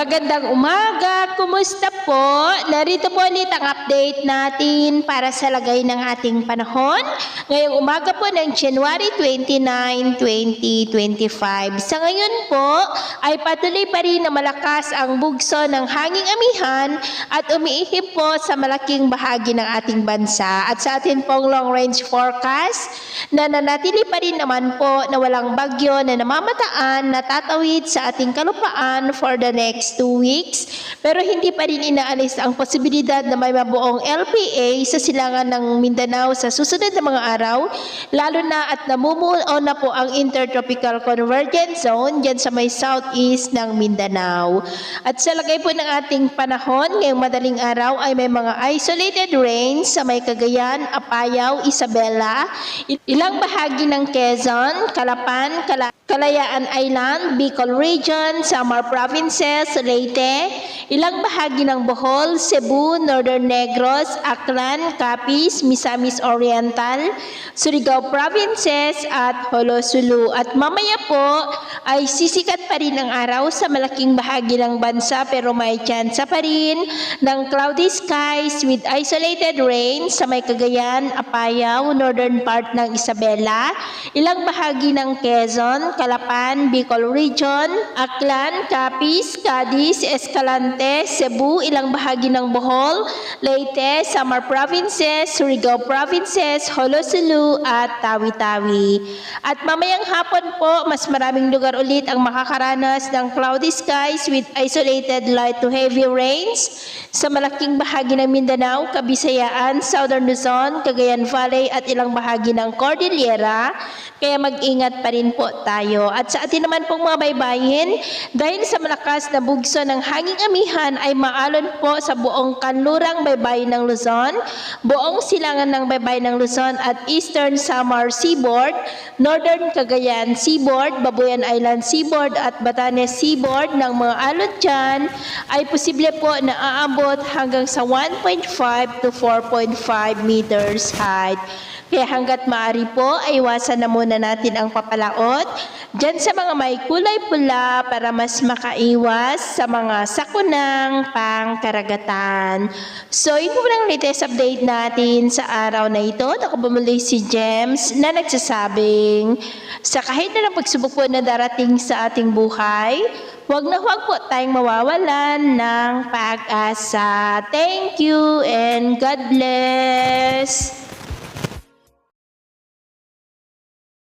Magandang umaga! Kumusta po? Narito po ulit ang update natin para sa lagay ng ating panahon. Ngayong umaga po ng January 29, 2025. Sa ngayon po ay patuloy pa rin na malakas ang bugso ng hanging amihan at umiihip po sa malaking bahagi ng ating bansa. At sa atin pong long range forecast, nananatili pa rin naman po na walang bagyo na namamataan na tatawid sa ating kalupaan for the next 2 weeks, pero hindi pa rin inaalis ang posibilidad na may mabuong LPA sa silangan ng Mindanao sa susunod na mga araw, lalo na at namumuo na po ang Intertropical Convergence Zone dyan sa may southeast ng Mindanao. At sa lagay po ng ating panahon, ngayong madaling araw ay may mga isolated rains sa may Cagayan, Apayao, Isabela, ilang bahagi ng Quezon, Calapan, Kalayaan Island, Bicol Region, Samar Provinces, Leyte, ilang bahagi ng Bohol, Cebu, Northern Negros, Aklan, Capiz, Misamis Oriental, Surigao Provinces at Holosulu. At mamaya po ay sisikat pa rin ang araw sa malaking bahagi ng bansa pero may tsansa pa rin ng cloudy skies with isolated rain sa may Cagayan, Apayao, northern part ng Isabela, ilang bahagi ng Quezon, Calapan, Bicol Region, Aklan, Capiz, Cadiz, Escalante, Cebu, ilang bahagi ng Bohol, Leyte, Samar Provinces, Surigao Provinces, Holosulu at Tawi-Tawi. At mamayang hapon po, mas maraming lugar ulit ang makakaranas ng cloudy skies with isolated light to heavy rains sa malaking bahagi ng Mindanao, Kabisayaan, Southern Luzon, Cagayan Valley at ilang bahagi ng Cordillera. Kaya mag-ingat pa rin po tayo. At sa atin naman pong mga baybayin, dahil sa malakas na bugso ng hanging amihan ay maalon po sa buong kanlurang baybayin ng Luzon, buong silangan ng baybayin ng Luzon at Eastern Samar Seaboard, Northern Cagayan Seaboard, Babuyan Island Seaboard at Batanes Seaboard ng mga alon dyan ay posible po na aabot hanggang sa 1.5 to 4.5 meters height. Kaya hanggat maaari po, ay iwasan na muna natin ang papalaot dyan sa mga may kulay pula para mas makaiwas sa mga sakunang pangkaragatan. So, yun po lang latest update natin sa araw na ito. Ako bumuli si James na nagsasabing sa kahit na pagsubok po na darating sa ating buhay, huwag na huwag po tayong mawawalan ng pag-asa. Thank you and God bless!